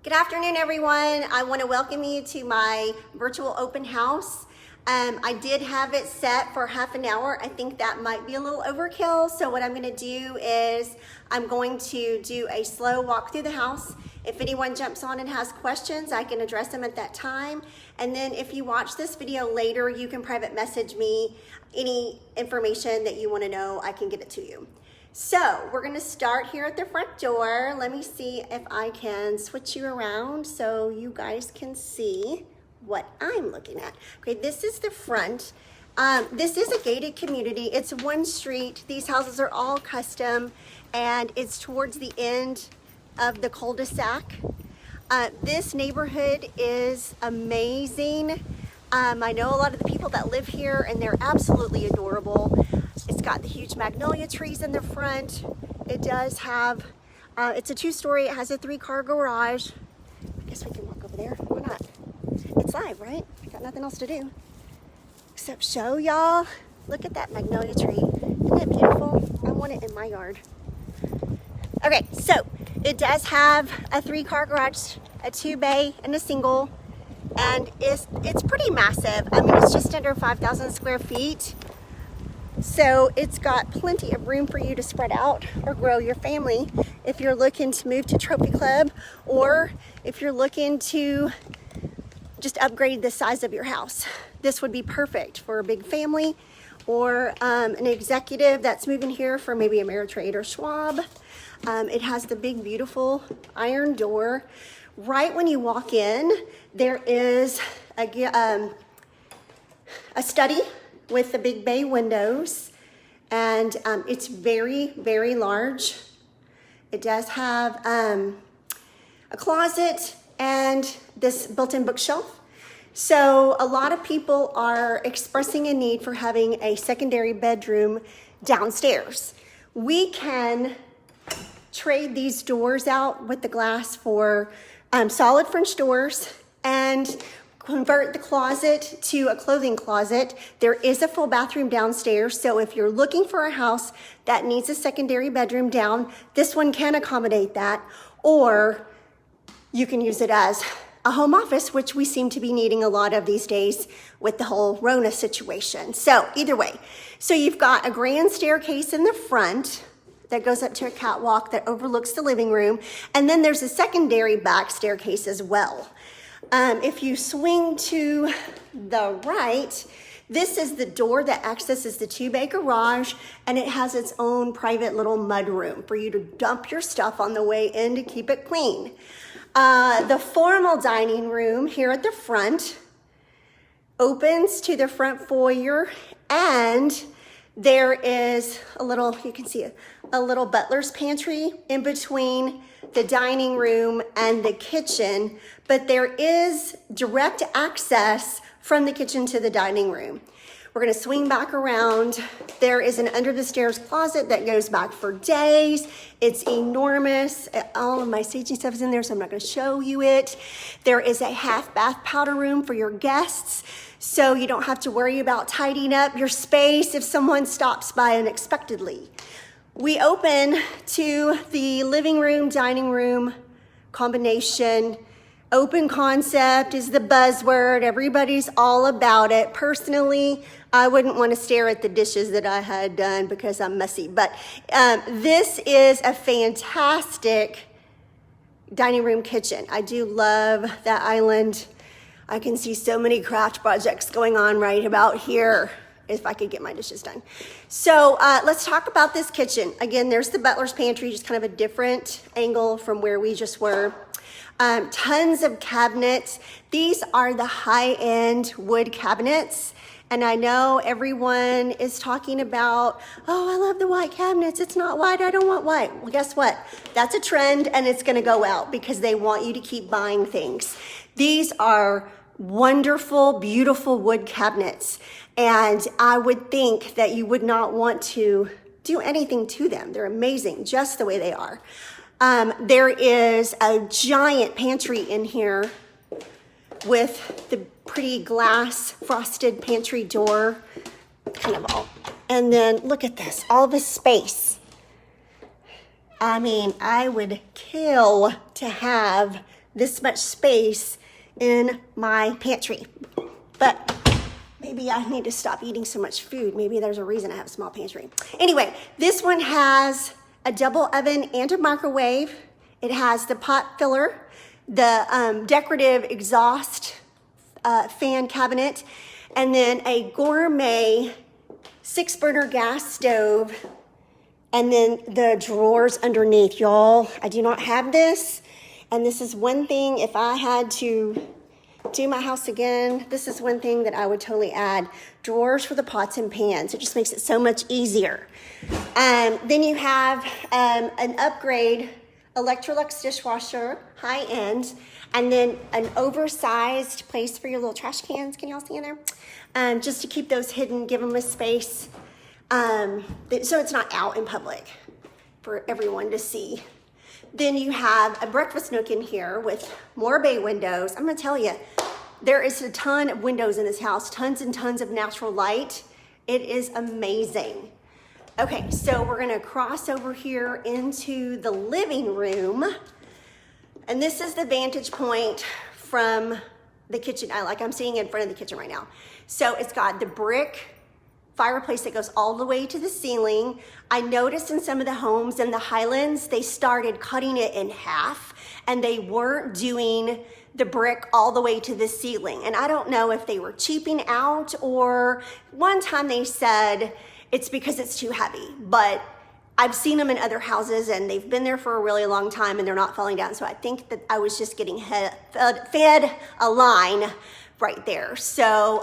Good afternoon, everyone. I want to welcome you to my virtual open house. I did have it set for half an hour. I think that might be a little overkill. So what I'm going to do is I'm going to do a slow walk through the house. If anyone jumps on and has questions, I can address them at that time. And then if you watch this video later, you can private message me any information that you want to know. I can get it to you. So we're going to start here at the front door. Let me see if I can switch you around so you guys can see what I'm looking at. Okay, this is the front. This is a gated community. It's one street. These houses are all custom, and it's towards the end of the cul-de-sak. This neighborhood is amazing. I know a lot of the people that live here, and they're absolutely adorable. It's got the huge magnolia trees in the front. It does have, it's a two-story. It has a 3-car garage. I guess we can walk over there. Why not? It's live, right? Got nothing else to do except show y'all. Look at that magnolia tree. Isn't it beautiful? I want it in my yard. Okay, so it does have a 3-car garage, a 2-bay, and a single. And it's pretty massive. I mean, it's just under 5,000 square feet. So it's got plenty of room for you to spread out or grow your family if you're looking to move to Trophy Club, or if you're looking to just upgrade the size of your house. This would be perfect for a big family or an executive that's moving here for maybe Ameritrade or Schwab. It has the big, beautiful iron door. Right when you walk in, there is a study with the big bay windows, and it's very, very large. It does have a closet and this built-in bookshelf. So a lot of people are expressing a need for having a secondary bedroom downstairs. We can trade these doors out with the glass for solid French doors and convert the closet to a clothing closet. There is a full bathroom downstairs, so if you're looking for a house that needs a secondary bedroom down, this one can accommodate that, or you can use it as a home office, which we seem to be needing a lot of these days with the whole Rona situation. So either way, so you've got a grand staircase in the front that goes up to a catwalk that overlooks the living room, and then there's a secondary back staircase as well. If you swing to the right, this is the door that accesses the 2-bay garage, and it has its own private little mud room for you to dump your stuff on the way in to keep it clean. The formal dining room here at the front opens to the front foyer, and there is a little, you can see a little butler's pantry in between the dining room and the kitchen, but there is direct access from the kitchen to the dining room. We're gonna swing back around. There is an under the stairs closet that goes back for days. It's enormous. All of my staging stuff is in there, so I'm not gonna show you it. There is a half bath powder room for your guests, so you don't have to worry about tidying up your space if someone stops by unexpectedly. We open to the living room, dining room combination. Open concept is the buzzword. Everybody's all about it. Personally, I wouldn't want to stare at the dishes that I had done because I'm messy, but this is a fantastic dining room kitchen. I do love that island. I can see so many craft projects going on right about here if I could get my dishes done. So let's talk about this kitchen. Again, there's the butler's pantry, just kind of a different angle from where we just were. Tons of cabinets. These are the high-end wood cabinets. And I know everyone is talking about, oh, I love the white cabinets. It's not white, I don't want white. Well, guess what? That's a trend, and it's gonna go out because they want you to keep buying things. These are wonderful, beautiful wood cabinets. And I would think that you would not want to do anything to them. They're amazing, just the way they are. There is a giant pantry in here with the pretty glass frosted pantry door, kind of all. And then look at this, all this space. I mean, I would kill to have this much space in my pantry. But maybe I need to stop eating so much food. Maybe there's a reason I have a small pantry. Anyway, this one has a double oven and a microwave. It has the pot filler, the decorative exhaust fan cabinet, and then a gourmet 6-burner gas stove, and then the drawers underneath. Y'all, I do not have this, and this is one thing, if I had to do my house again, this is one thing that I would totally add. Drawers for the pots and pans. It just makes it so much easier. Then you have an upgrade Electrolux dishwasher, high end, and then an oversized place for your little trash cans. Can y'all see in there? Just to keep those hidden, give them a space, so it's not out in public for everyone to see. Then you have a breakfast nook in here with more bay windows. I'm gonna tell you, there is a ton of windows in this house, tons and tons of natural light. It is amazing. Okay, so we're gonna cross over here into the living room. And this is the vantage point from the kitchen. I'm sitting in front of the kitchen right now. So it's got the brick fireplace that goes all the way to the ceiling. I noticed in some of the homes in the Highlands, they started cutting it in half and they weren't doing the brick all the way to the ceiling. And I don't know if they were cheaping out, or one time they said it's because it's too heavy, but I've seen them in other houses and they've been there for a really long time and they're not falling down. So I think that I was just getting fed a line right there. So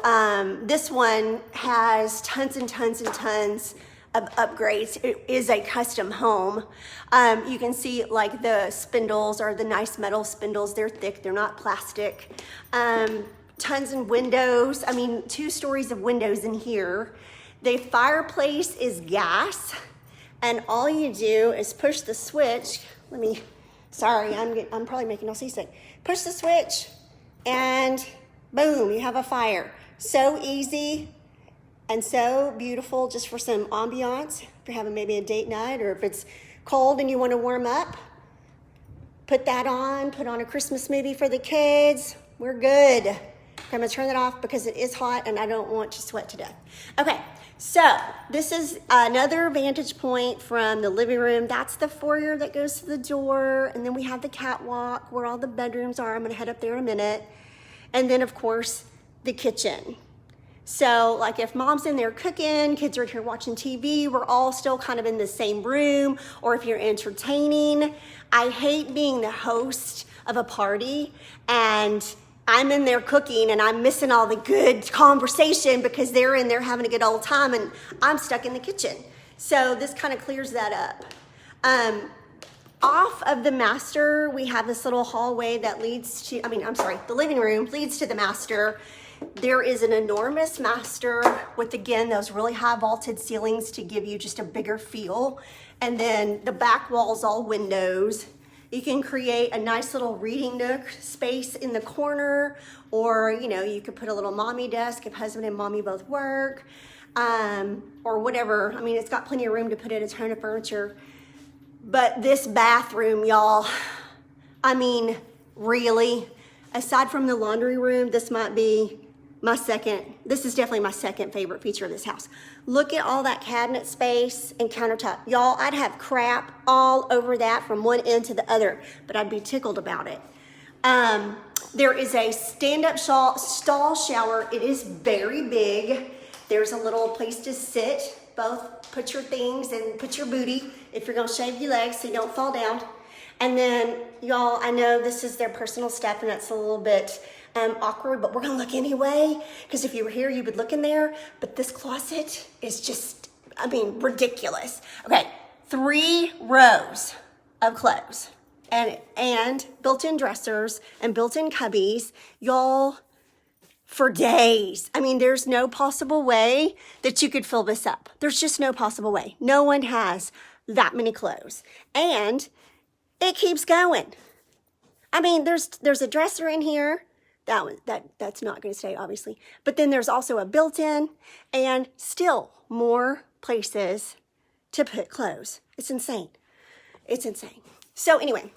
this one has tons and tons and tons of upgrades. It is a custom home. You can see like the spindles are the nice metal spindles. They're thick, they're not plastic. Tons of windows. I mean, 2 stories of windows in here. The fireplace is gas, and all you do is push the switch. Sorry, I'm probably making y'all seasick. Push the switch and boom, you have a fire. So easy and so beautiful, just for some ambiance. If you're having maybe a date night, or if it's cold and you want to warm up, put that on, put on a Christmas movie for the kids. We're good. I'm gonna turn it off because it is hot and I don't want to sweat to death. Okay, so this is another vantage point from the living room. That's the foyer that goes to the door, and then we have the catwalk where all the bedrooms are. I'm gonna head up there in a minute. And then of course, the kitchen. So like if mom's in there cooking, kids are here watching TV, we're all still kind of in the same room, or if you're entertaining. I hate being the host of a party and I'm in there cooking and I'm missing all the good conversation because they're in there having a good old time and I'm stuck in the kitchen. So this kind of clears that up. Off of the master, we have this little hallway that leads to, the living room leads to the master. There is an enormous master with, again, those really high vaulted ceilings to give you just a bigger feel. And then the back wall's all windows. You can create a nice little reading nook space in the corner, or, you could put a little mommy desk if husband and mommy both work, or whatever. I mean, it's got plenty of room to put in a ton of furniture. But this bathroom, y'all, really, aside from the laundry room, this is definitely my second favorite feature of this house. Look at all that cabinet space and countertop. Y'all, I'd have crap all over that from one end to the other, but I'd be tickled about it. There is a stand-up stall shower. It is very big. There's a little place to sit, both put your things and put your booty if you're gonna shave your legs so you don't fall down. And then, y'all, I know this is their personal stuff and that's a little bit awkward, but we're gonna look anyway, because if you were here, you would look in there. But this closet is just, ridiculous. Okay, 3 rows of clothes and built-in dressers and built-in cubbies, y'all, for days. There's no possible way that you could fill this up. There's just no possible way. No one has that many clothes. And it keeps going. There's a dresser in here. That's not going to stay, obviously. But then there's also a built-in and still more places to put clothes. It's insane. It's insane. So anyway,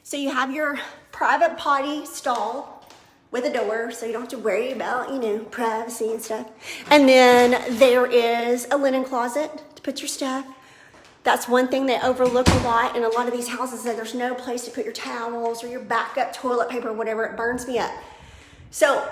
So you have your private potty stall with a door, so you don't have to worry about, you know, privacy and stuff. And then there is a linen closet to put your stuff. That's one thing they overlook a lot in a lot of these houses, that there's no place to put your towels or your backup toilet paper or whatever. It burns me up. So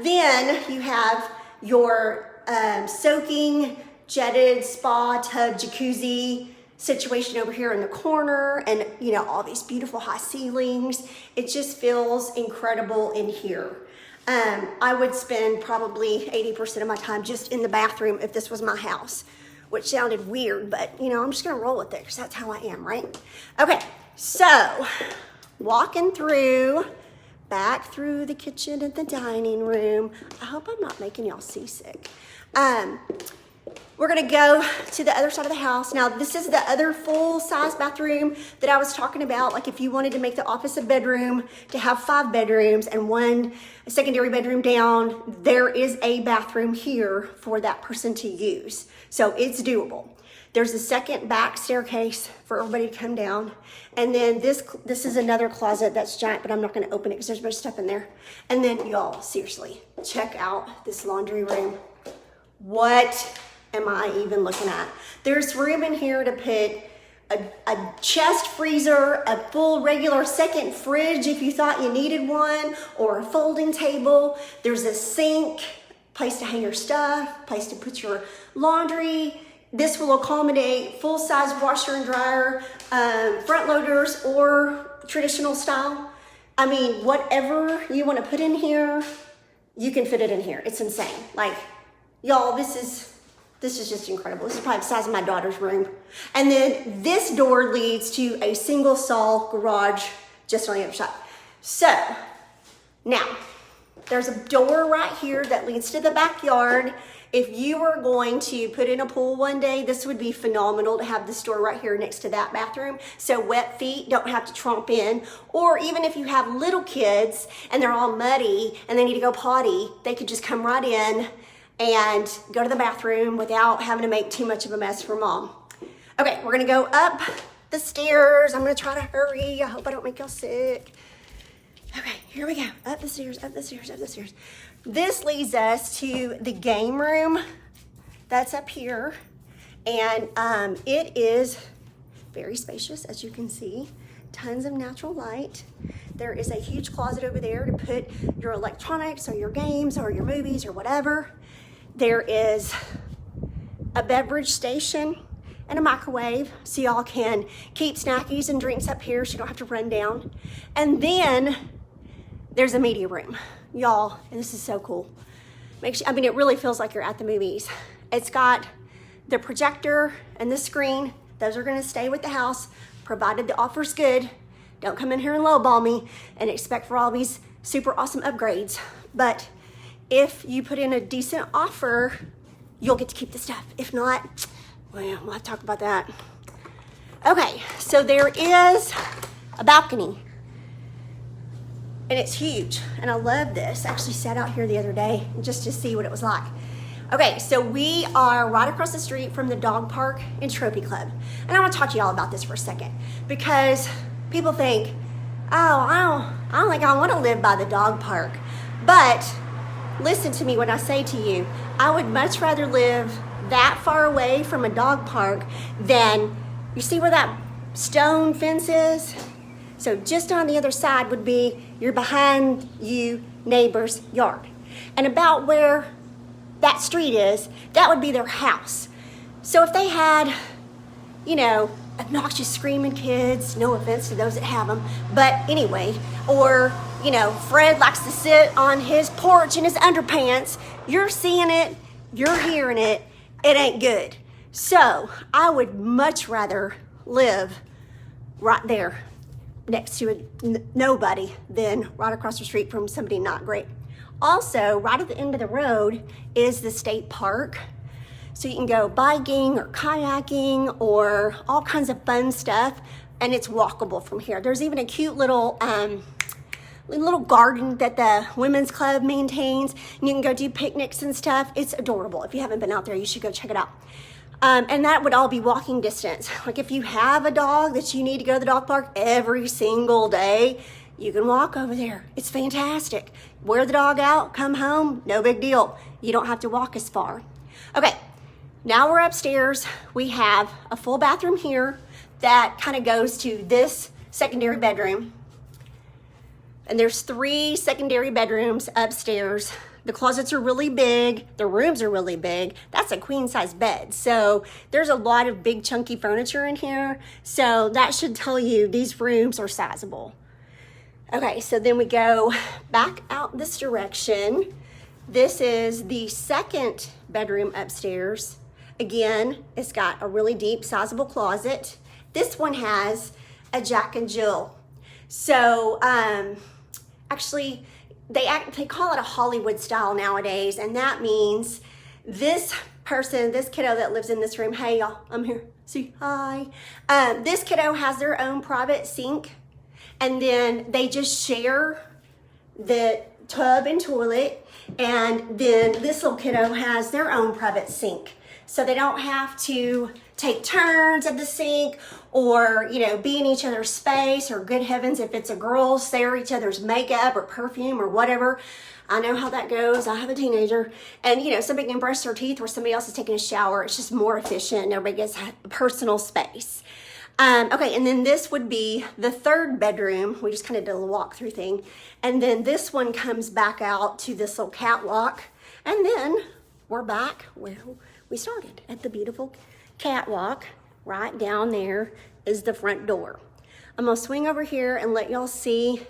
then you have your soaking jetted spa tub jacuzzi situation over here in the corner, and you know, all these beautiful high ceilings. It just feels incredible in here. I would spend probably 80% of my time just in the bathroom if this was my house, which sounded weird, but you know, I'm just gonna roll with it because that's how I am, right? Okay, so walking through, back through the kitchen and the dining room. I hope I'm not making y'all seasick. We're gonna go to the other side of the house. Now, this is the other full-size bathroom that I was talking about. Like if you wanted to make the office a bedroom, to have 5 bedrooms and one secondary bedroom down, there is a bathroom here for that person to use. So it's doable. There's a second back staircase for everybody to come down. And then this is another closet that's giant, but I'm not gonna open it because there's a bunch of stuff in there. And then y'all, seriously, check out this laundry room. What am I even looking at? There's room in here to put a chest freezer, a full regular second fridge if you thought you needed one, or a folding table. There's a sink, place to hang your stuff, place to put your laundry. This will accommodate full-size washer and dryer, front loaders, or traditional style. I mean, whatever you want to put in here, you can fit it in here. It's insane. Like, y'all, this is just incredible. This is probably the size of my daughter's room. And then this door leads to a single stall garage just on the other side. So now there's a door right here that leads to the backyard. If you were going to put in a pool one day, this would be phenomenal to have this door right here next to that bathroom. So wet feet don't have to tromp in. Or even if you have little kids and they're all muddy and they need to go potty, they could just come right in and go to the bathroom without having to make too much of a mess for mom. Okay, we're gonna go up the stairs. I'm gonna try to hurry. I hope I don't make y'all sick. Okay, here we go. Up the stairs, up the stairs, up the stairs. This leads us to the game room that's up here. And it is very spacious, as you can see. Tons of natural light. There is a huge closet over there to put your electronics or your games or your movies or whatever. There is a beverage station and a microwave, so y'all can keep snackies and drinks up here so you don't have to run down. And then there's a media room. Y'all, and this is so cool. I mean, it really feels like you're at the movies. It's got the projector and the screen. Those are gonna stay with the house, provided the offer's good. Don't come in here and lowball me and expect for all these super awesome upgrades. But if you put in a decent offer, you'll get to keep the stuff. If not, well, we'll have to talk about that. Okay, so there is a balcony. And it's huge, and I love this. I actually sat out here the other day just to see what it was like. Okay, so we are right across the street from the dog park and trophy club. And I want to talk to y'all about this for a second, because people think, oh, I don't think I want to live by the dog park. But listen to me when I say to you, I would much rather live that far away from a dog park than, you see where that stone fence is? So just on the other side would be your behind you neighbor's yard. And about where that street is, that would be their house. So if they had, you know, obnoxious screaming kids, no offense to those that have them, but anyway, or, you know, Fred likes to sit on his porch in his underpants, you're seeing it, you're hearing it, it ain't good. So I would much rather live right there next to nobody than right across the street from somebody not great. Also, right at the end of the road is the state park. So you can go biking or kayaking or all kinds of fun stuff, and it's walkable from here. There's even a cute little garden that the women's club maintains. And you can go do picnics and stuff. It's adorable. If you haven't been out there, you should go check it out. And that would all be walking distance. Like if you have a dog that you need to go to the dog park every single day, you can walk over there. It's fantastic. Wear the dog out, come home, no big deal. You don't have to walk as far. Okay, now we're upstairs. We have a full bathroom here that kind of goes to this secondary bedroom. And there's 3 secondary bedrooms upstairs. The closets are really big. The rooms are really big. That's a queen size bed. So there's a lot of big chunky furniture in here. So that should tell you these rooms are sizable. Okay, so then we go back out this direction. This is the second bedroom upstairs. Again, it's got a really deep, sizable closet. This one has a Jack and Jill. So actually, they call it a Hollywood style nowadays, and that means this person, this kiddo that lives in this room, hey y'all, I'm here, see, hi. This kiddo has their own private sink, and then they just share the tub and toilet, and then this little kiddo has their own private sink. So they don't have to take turns at the sink or, you know, be in each other's space, or good heavens, if it's a girl, share each other's makeup or perfume or whatever. I know how that goes. I have a teenager, and you know, somebody can brush their teeth where somebody else is taking a shower. It's just more efficient. Everybody gets personal space. Okay, and then this would be the third bedroom. We just kind of did a walkthrough thing. And then this one comes back out to this little catwalk. And then we're back where we started, at the beautiful catwalk. Right down there is the front door. I'm gonna swing over here and let y'all see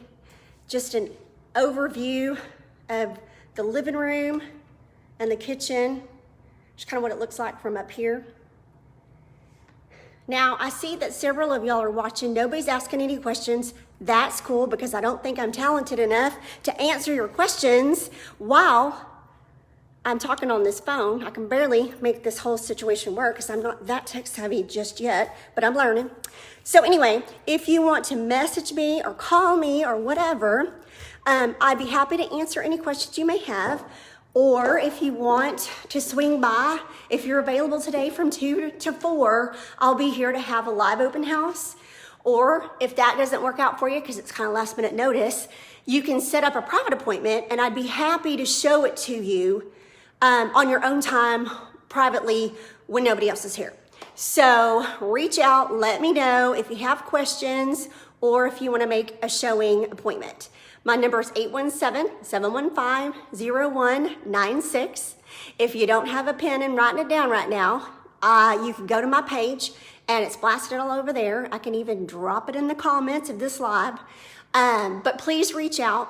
just an overview of the living room and the kitchen. Just kind of what it looks like from up here. Now, I see that several of y'all are watching. Nobody's asking any questions. That's cool, because I don't think I'm talented enough to answer your questions while I'm talking on this phone. I can barely make this whole situation work because I'm not that tech savvy just yet, but I'm learning. So anyway, if you want to message me or call me or whatever, I'd be happy to answer any questions you may have. Or if you want to swing by, if you're available today from 2 to 4, I'll be here to have a live open house. Or if that doesn't work out for you, because it's kind of last minute notice, you can set up a private appointment, and I'd be happy to show it to you on your own time, privately, when nobody else is here. So reach out, let me know if you have questions or if you want to make a showing appointment. My number is 817-715-0196. If you don't have a pen and writing it down right now, you can go to my page and it's blasted all over there. I can even drop it in the comments of this live. But please reach out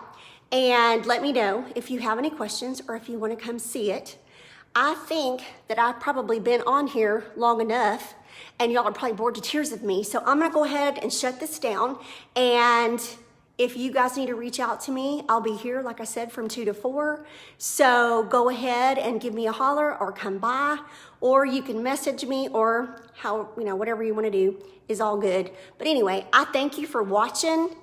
and let me know if you have any questions or if you want to come see it. I think that I've probably been on here long enough and y'all are probably bored to tears of me. So I'm going to go ahead and shut this down. And if you guys need to reach out to me, I'll be here, like I said, from 2 to 4. So go ahead and give me a holler or come by, or you can message me, or how, you know, whatever you want to do is all good. But anyway, I thank you for watching,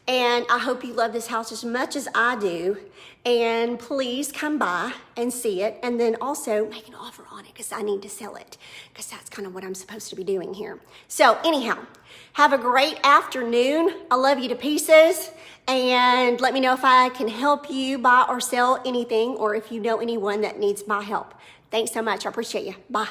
and I hope you love this house as much as I do. And please come by and see it, and then also make an offer on it, because I need to sell it, because that's kind of what I'm supposed to be doing here. So anyhow, have a great afternoon. I love you to pieces, and let me know if I can help you buy or sell anything, or if you know anyone that needs my help. Thanks so much. I appreciate you. Bye.